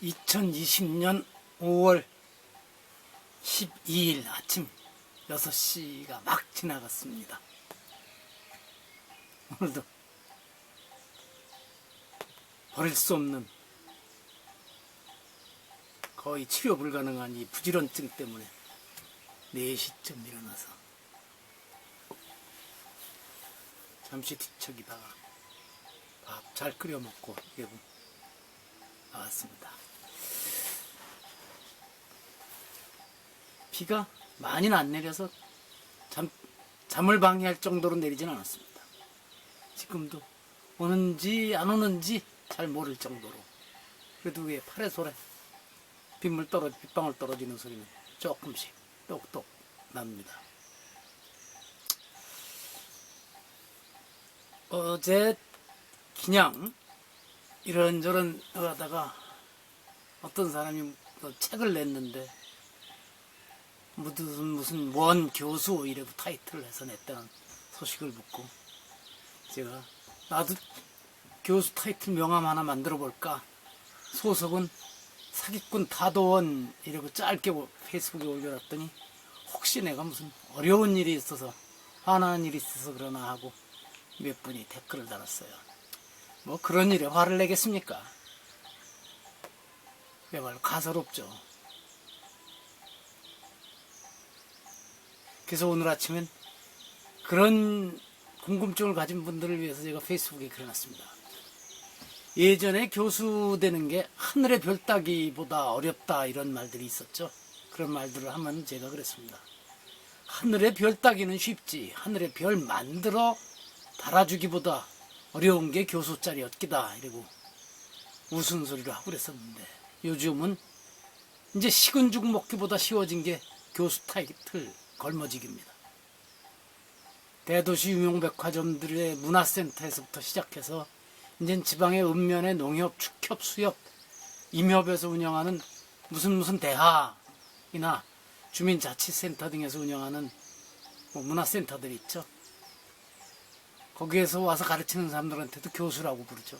2020년 5월 12일 아침 6시가 막 지나갔습니다. 오늘도 버릴 수 없는 거의 치료 불가능한 이 부지런증 때문에 4시쯤 일어나서 잠시 뒤척이다가 밥 잘 끓여 먹고 이러고 나왔습니다. 비가 많이는 안 내려서 잠을 방해할 정도로 내리진 않았습니다. 지금도 오는지 안 오는지 잘 모를 정도로, 그래도 위에 파래솔에 빗방울 떨어지는 소리는 조금씩 똑똑 납니다. 어제 그냥 이런저런 하다가 어떤 사람이 책을 냈는데 무슨 원 교수 이래고 타이틀을 해서 냈다는 소식을 듣고 제가 나도 교수 타이틀 명함 하나 만들어 볼까, 소속은 사기꾼 타도원 이러고 짧게 페이스북에 올려놨더니 혹시 내가 무슨 어려운 일이 있어서 화나는 일이 있어서 그러나 하고 몇 분이 댓글을 달았어요. 뭐 그런 일에 화를 내겠습니까? 그야말로 가소롭죠. 그래서 오늘 아침엔 그런 궁금증을 가진 분들을 위해서 제가 페이스북에 글어놨습니다. 예전에 교수 되는 게 하늘의 별 따기보다 어렵다 이런 말들이 있었죠. 그런 말들을 하면 제가 그랬습니다. 하늘의 별 따기는 쉽지 하늘의 별 만들어 달아주기보다 어려운 게 교수 자리 얻기다 이러고 웃음소리를 하고 그랬었는데, 요즘은 이제 식은 죽 먹기보다 쉬워진 게 교수 타이틀 걸머지기입니다. 대도시 유명 백화점들의 문화센터에서부터 시작해서 이제 지방의 읍면의 농협, 축협, 수협, 임협에서 운영하는 무슨 대하이나 주민자치센터 등에서 운영하는 문화센터들이 있죠. 거기에서 와서 가르치는 사람들한테도 교수라고 부르죠.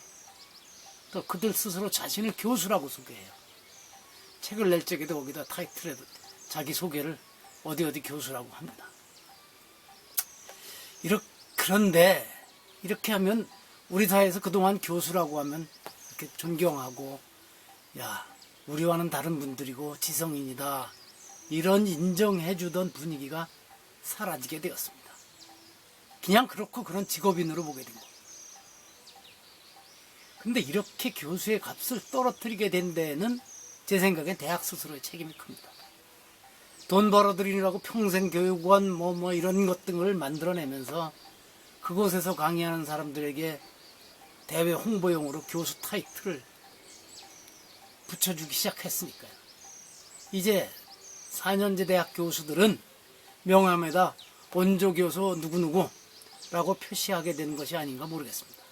또 그들 스스로 자신을 교수라고 소개해요. 책을 낼 적에도 거기다 타이틀에도 자기 소개를 어디 교수라고 합니다. 그런데 이렇게 하면 우리 사회에서 그동안 교수라고 하면 이렇게 존경하고, 야, 우리와는 다른 분들이고 지성인이다 이런 인정해주던 분위기가 사라지게 되었습니다. 그냥 그렇고 그런 직업인으로 보게 된 거예요. 근데 이렇게 교수의 값을 떨어뜨리게 된 데에는 제 생각엔 대학 스스로의 책임이 큽니다. 돈 벌어들이라고 평생 교육원 뭐 이런 것 등을 만들어내면서 그곳에서 강의하는 사람들에게 대외 홍보용으로 교수 타이틀을 붙여주기 시작했으니까요. 이제 4년제 대학 교수들은 명함에다 원조교수 누구누구 라고 표시하게 되는 것이 아닌가 모르겠습니다.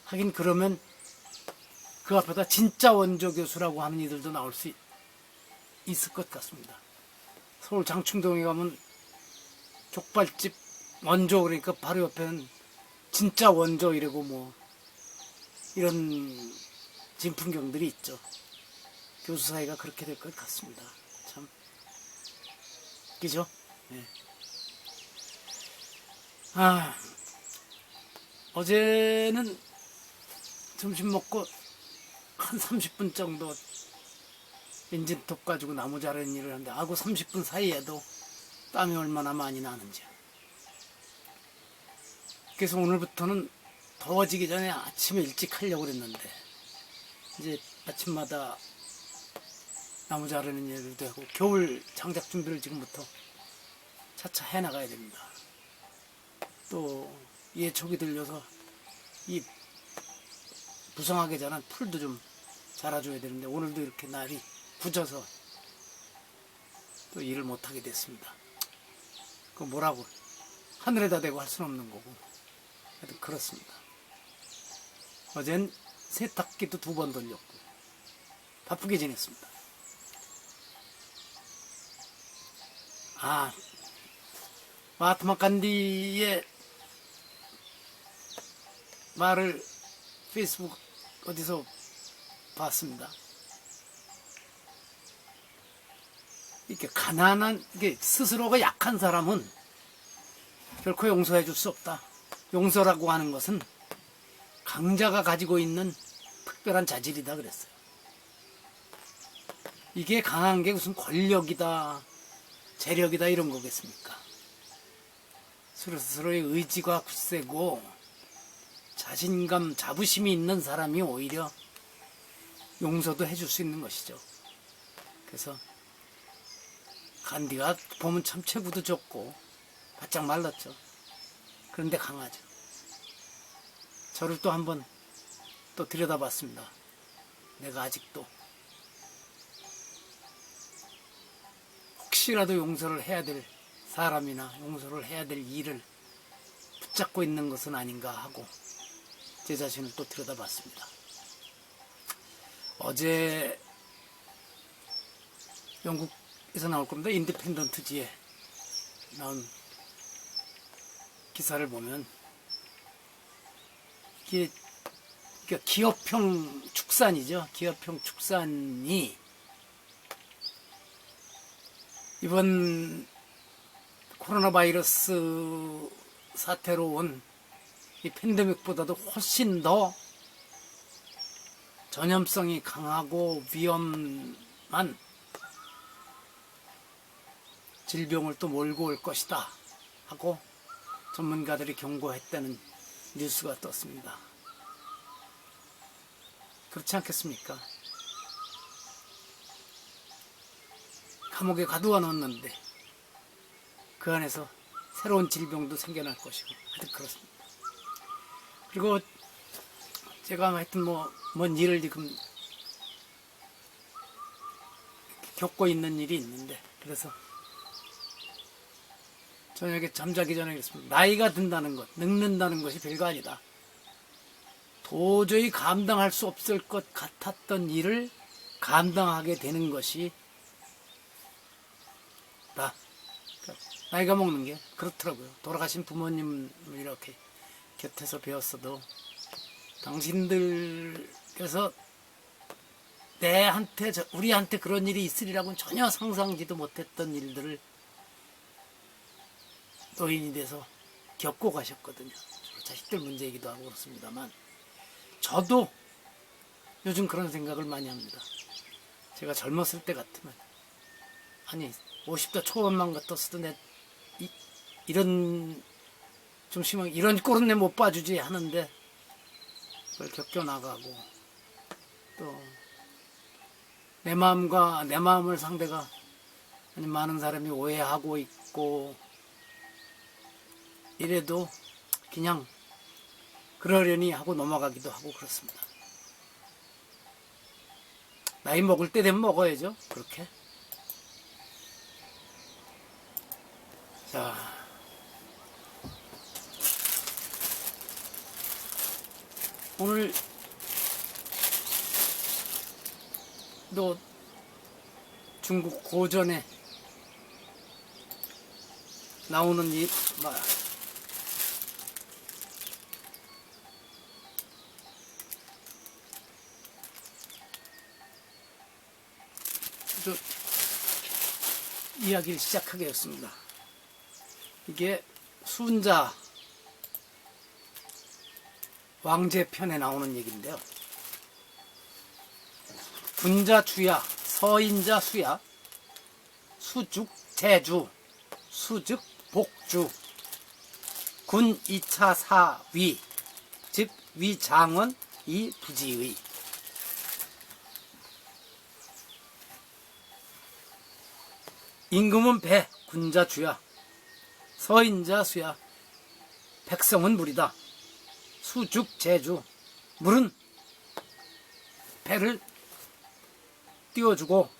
하긴 그러면 그 앞에다 진짜 원조교수라고 하는 이들도 나올 수 있을 것 같습니다. 서울 장충동에 가면 족발집 원조 그러니까 바로 옆에는 진짜 원조 이러고 뭐 이런 진풍경들이 있죠. 교수 사이가 그렇게 될 것 같습니다. 참 웃기죠? 네. 어제는 점심 먹고 한 30분 정도 엔진톱 가지고 나무 자르는 일을 하는데, 그 30분 사이에도 땀이 얼마나 많이 나는지요. 그래서 오늘부터는 더워지기 전에 아침에 일찍 하려고 그랬는데, 이제 아침마다 나무 자르는 일도 하고 겨울 장작 준비를 지금부터 차차 해나가야 됩니다. 또 예촉이 들려서 이 부성하게 자란 풀도 좀 자라줘야 되는데 오늘도 이렇게 날이 굳어서 또 일을 못하게 됐습니다. 그 뭐라고 하늘에다 대고 할 수는 없는 거고, 하여튼 그렇습니다. 어젠 세탁기도 2번 돌렸고 바쁘게 지냈습니다. 마하트마 간디의 말을 페이스북 어디서 봤습니다. 이렇게 가난한, 이게 스스로가 약한 사람은 결코 용서해 줄 수 없다. 용서라고 하는 것은 강자가 가지고 있는 특별한 자질이다 그랬어요. 이게 강한 게 무슨 권력이다, 재력이다 이런 거겠습니까? 스스로의 의지가 굳세고 자신감, 자부심이 있는 사람이 오히려 용서도 해줄 수 있는 것이죠. 그래서 간디가 보면 참 체구도 좋고 바짝 말랐죠. 그런데 강하죠. 저를 또 한번 또 들여다봤습니다. 내가 아직도 혹시라도 용서를 해야 될 사람이나 용서를 해야 될 일을 붙잡고 있는 것은 아닌가 하고 제 자신을 또 들여다봤습니다. 어제 영국에서 나올 겁니다. 인디펜던트지에 나온 기사를 보면 이게 기업형 축산이죠. 기업형 축산이 이번 코로나 바이러스 사태로 온 이 팬데믹보다도 훨씬 더 전염성이 강하고 위험한 질병을 또 몰고 올 것이다 하고 전문가들이 경고했다는 뉴스가 떴습니다. 그렇지 않겠습니까? 감옥에 가두어 놓았는데 그 안에서 새로운 질병도 생겨날 것이고 하여튼 그렇습니다. 그리고 제가 하여튼 뭔 일을 지금 겪고 있는 일이 있는데 그래서 저녁에 잠자기 전에 그랬습니다. 나이가 든다는 것, 늙는다는 것이 별거 아니다. 도저히 감당할 수 없을 것 같았던 일을 감당하게 되는 것이 다 나이가 먹는 게 그렇더라고요. 돌아가신 부모님을 이렇게 곁에서 배웠어도 당신들께서 우리한테 그런 일이 있으리라고는 전혀 상상지도 못했던 일들을 노인이 돼서 겪고 가셨거든요. 자식들 문제이기도 하고 그렇습니다만 저도 요즘 그런 생각을 많이 합니다. 제가 젊었을 때 같으면 아니 50대 초반만 같았어도 이런 좀 심한 이런 꼴은 내 못 봐주지 하는데 그걸 겪어나가고 또 내 마음을 상대가 아니 많은 사람이 오해하고 있고 이래도 그냥 그러려니 하고 넘어가기도 하고 그렇습니다. 나이 먹을 때 되면 먹어야죠. 그렇게. 자, 오늘 또 중국 고전에 나오는 이야기를 시작하게 했습니다. 이게 순자 왕제편에 나오는 얘기인데요. 군자 주야, 서인자 수야, 수죽 제주, 수즉 복주, 군 2차 사위, 즉 위장원 이 부지의. 임금은 배, 군자 주야, 서인자 수야, 백성은 물이다. 수죽 제주, 물은 배를 띄워주고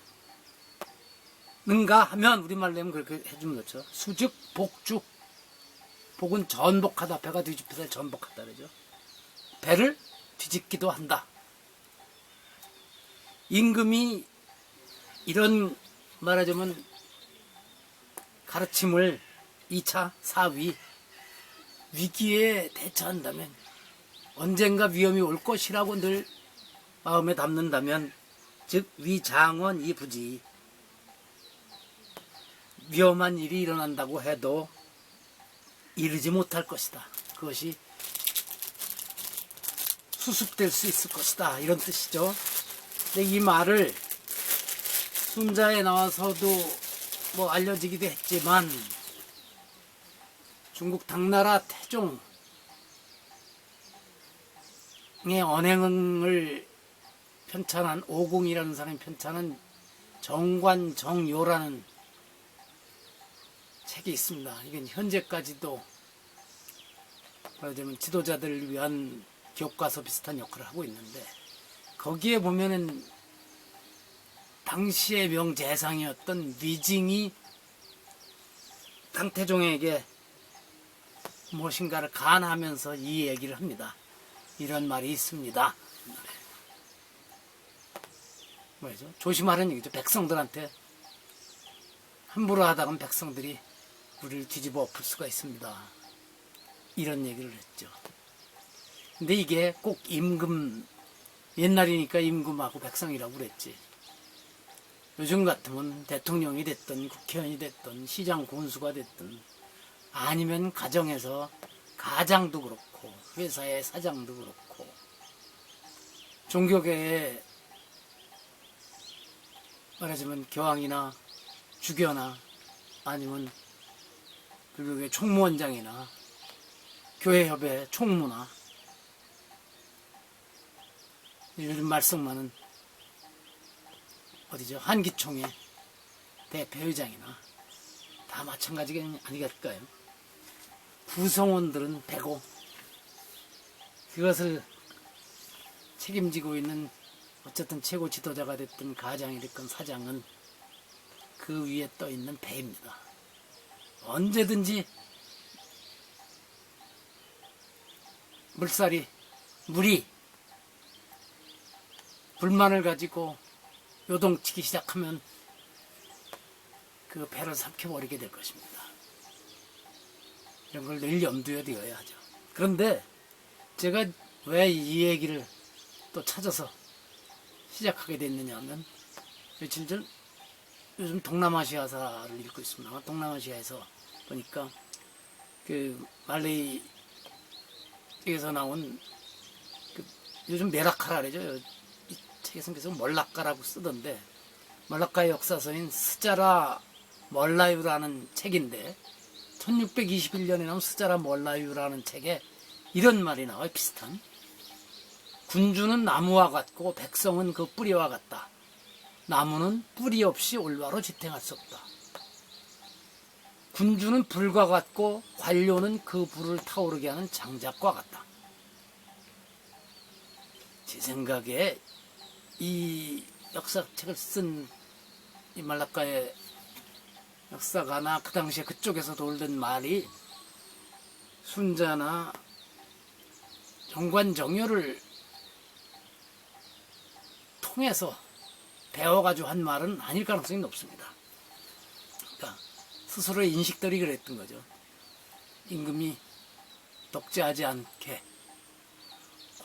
는가 하면 우리말로 하면 그렇게 해주면 좋죠. 수즉 복주, 복은 전복하다, 배가 뒤집혀서 전복하다 그러죠. 배를 뒤집기도 한다. 임금이 이런 말하자면 가르침을 2차 사위, 위기에 대처한다면 언젠가 위험이 올 것이라고 늘 마음에 담는다면 즉 위장원 이부지, 위험한 일이 일어난다고 해도 이르지 못할 것이다. 그것이 수습될 수 있을 것이다. 이런 뜻이죠. 근데 이 말을 순자에 나와서도 뭐 알려지기도 했지만 중국 당나라 태종의 언행을 편찬한 오공이라는 사람이 편찬한 정관정요라는 책이 있습니다. 이건 현재까지도 말하자면 지도자들을 위한 교과서 비슷한 역할을 하고 있는데, 거기에 보면은 당시의 명재상이었던 위징이 당태종에게 무엇인가를 간하면서 이 얘기를 합니다. 이런 말이 있습니다. 뭐죠? 조심하라는 얘기죠. 백성들한테 함부로 하다가는 백성들이 우리를 뒤집어 엎을 수가 있습니다. 이런 얘기를 했죠. 근데 이게 꼭 임금, 옛날이니까 임금하고 백성이라고 그랬지. 요즘 같으면 대통령이 됐든 국회의원이 됐든 시장 군수가 됐든 아니면 가정에서 가장도 그렇고 회사의 사장도 그렇고 종교계에 말하자면 교황이나 주교나 아니면 불교계 총무원장이나 교회협회 총무나 요즘 말썽만은 어디죠? 한기총회 대표회장이나 다 마찬가지가 아니겠을까요? 구성원들은 배고 그것을 책임지고 있는 어쨌든 최고 지도자가 됐든 가장이 됐든 사장은 그 위에 떠 있는 배입니다. 언제든지 물이 불만을 가지고 요동치기 시작하면 그 배를 삼켜버리게 될 것입니다. 이런 걸 늘 염두에 두어야 하죠. 그런데 제가 왜 이 얘기를 또 찾아서 시작하게 됐느냐 하면 며칠 전 요즘 동남아시아사를 읽고 있습니다. 동남아시아에서 보니까 그 말레이 쪽에서 나온 그 요즘 메라카라 그러죠. 이 책에서 계속 멀라카라고 쓰던데 멀라카의 역사서인 스자라 멀라유라는 책인데 1621년에 나온 스자라 멀라유라는 책에 이런 말이 나와요. 비슷한. 군주는 나무와 같고 백성은 그 뿌리와 같다. 나무는 뿌리 없이 올바로 지탱할 수 없다. 군주는 불과 같고 관료는 그 불을 타오르게 하는 장작과 같다. 제 생각에 이 역사책을 쓴 이 말라카의 역사가나 그 당시에 그쪽에서 돌던 말이 순자나 정관정요를 통해서 배워가지고 한 말은 아닐 가능성이 높습니다. 그러니까 스스로의 인식들이 그랬던 거죠. 임금이 독재하지 않게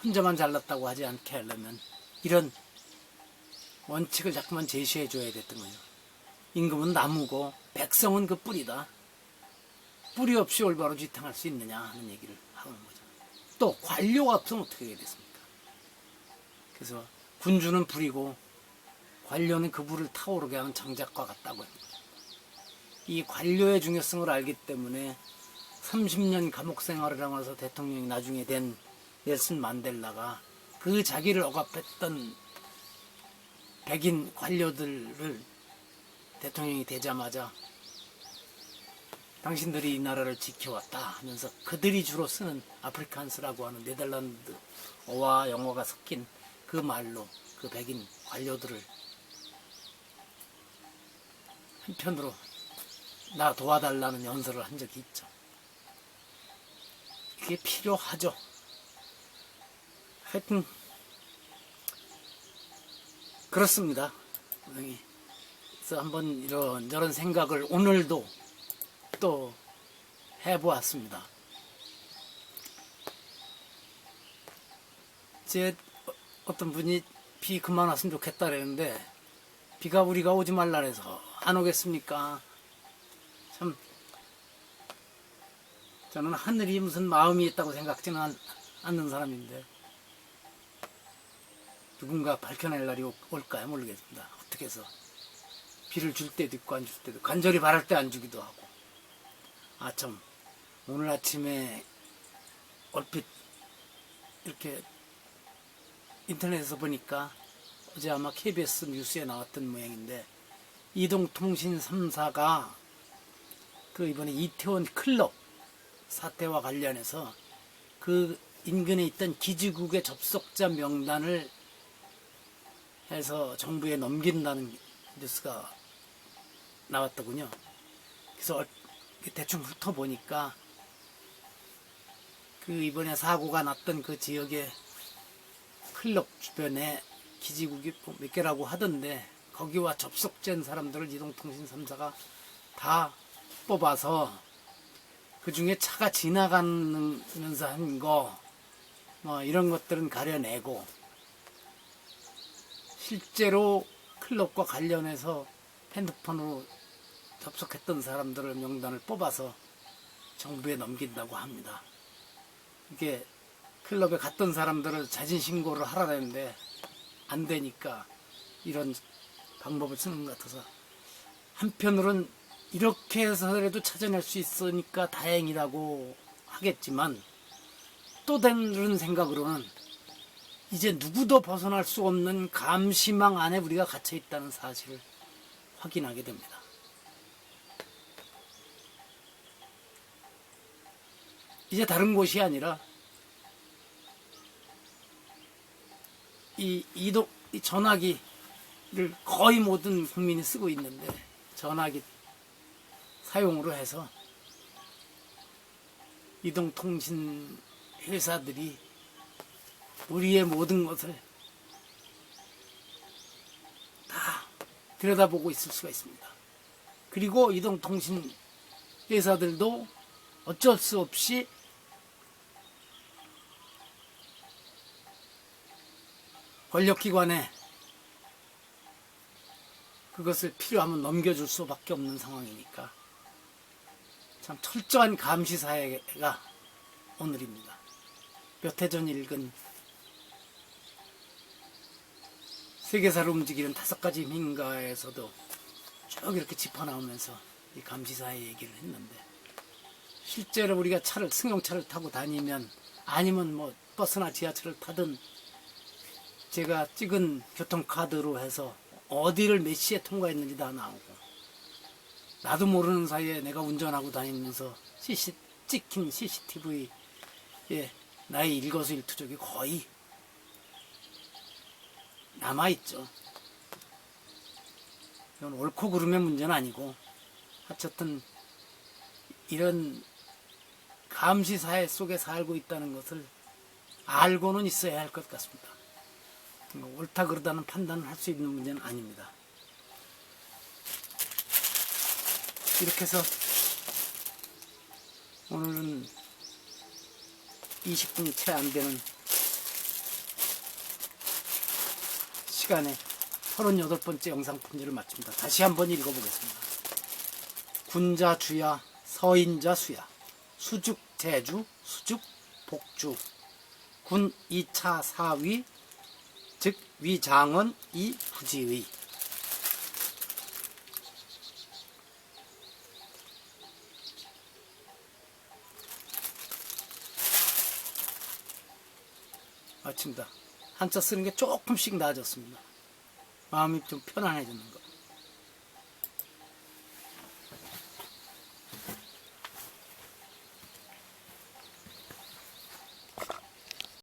혼자만 잘났다고 하지 않게 하려면 이런 원칙을 자꾸만 제시해 줘야 됐던 거죠. 임금은 나무고 백성은 그 뿌리다. 뿌리 없이 올바로 지탱할 수 있느냐 하는 얘기를 하는 거죠. 또 관료가 없으면 어떻게 해야 됐습니까? 그래서 군주는 불이고 관료는 그 불을 타오르게 하는 장작과 같다고 합니다. 이 관료의 중요성을 알기 때문에 30년 감옥 생활을 하면서 대통령이 나중에 된 넬슨 만델라가 그 자기를 억압했던 백인 관료들을 대통령이 되자마자 당신들이 이 나라를 지켜왔다 하면서 그들이 주로 쓰는 아프리칸스라고 하는 네덜란드어와 영어가 섞인 그 말로 그 백인 관료들을 한편으로 나 도와달라는 연설을 한 적이 있죠. 그게 필요하죠. 하여튼 그렇습니다. 그래서 한번 이런저런 생각을 오늘도 또 해보았습니다. 제 어떤 분이 비 그만 왔으면 좋겠다 그랬는데 비가 우리가 오지 말라 그래서 안 오겠습니까? 참 저는 하늘이 무슨 마음이 있다고 생각지는 않는 사람인데 누군가 밝혀낼 날이 올까요? 모르겠습니다. 어떻게 해서 비를 줄 때도 있고 안 줄 때도, 간절히 바랄 때 안 주기도 하고. 아 참, 오늘 아침에 얼핏 이렇게 인터넷에서 보니까 어제 아마 KBS 뉴스에 나왔던 모양인데, 이동통신 3사가 그 이번에 이태원 클럽 사태와 관련해서 그 인근에 있던 기지국의 접속자 명단을 해서 정부에 넘긴다는 뉴스가 나왔더군요. 그래서 대충 훑어보니까 그 이번에 사고가 났던 그 지역의 클럽 주변에 기지국이 몇 개라고 하던데, 거기와 접속된 사람들을 이동통신 3사가 다 뽑아서 그 중에 차가 지나가면서 한 거, 뭐 이런 것들은 가려내고, 실제로 클럽과 관련해서 핸드폰으로 접속했던 사람들의 명단을 뽑아서 정부에 넘긴다고 합니다. 이게 클럽에 갔던 사람들을 자진신고를 하라는데 안 되니까 이런 방법을 쓰는 것 같아서, 한편으로는 이렇게 해서라도 찾아낼 수 있으니까 다행이라고 하겠지만, 또 다른 생각으로는 이제 누구도 벗어날 수 없는 감시망 안에 우리가 갇혀 있다는 사실을 확인하게 됩니다. 이제 다른 곳이 아니라 이 전화기를 거의 모든 국민이 쓰고 있는데, 전화기 사용으로 해서 이동통신 회사들이 우리의 모든 것을 다 들여다보고 있을 수가 있습니다. 그리고 이동통신 회사들도 어쩔 수 없이 권력기관에 그것을 필요하면 넘겨줄 수밖에 없는 상황이니까 참 철저한 감시사회가 오늘입니다. 몇 해 전 읽은 세계사를 움직이는 5가지 민가에서도 쭉 이렇게 짚어나오면서 이 감시사회 얘기를 했는데, 실제로 우리가 승용차를 타고 다니면, 아니면 뭐 버스나 지하철을 타든, 제가 찍은 교통카드로 해서 어디를 몇 시에 통과했는지 다 나오고, 나도 모르는 사이에 내가 운전하고 다니면서 찍힌 CCTV에 나의 일거수일투족이 거의 남아있죠. 이건 옳고 그름의 문제는 아니고, 어쨌든 이런 감시사회 속에 살고 있다는 것을 알고는 있어야 할 것 같습니다. 옳다 그르다는 판단을 할 수 있는 문제는 아닙니다. 이렇게 해서 오늘은 20분이 채 안 되는 시간에 38번째 영상 편지를 마칩니다. 다시 한번 읽어보겠습니다. 군자 주야, 서인자 수야, 수죽 제주, 수죽 복주, 군 2차 사위, 즉 위장원 이 부지의. 마칩니다. 한자 쓰는 게 조금씩 나아졌습니다. 마음이 좀 편안해지는 거.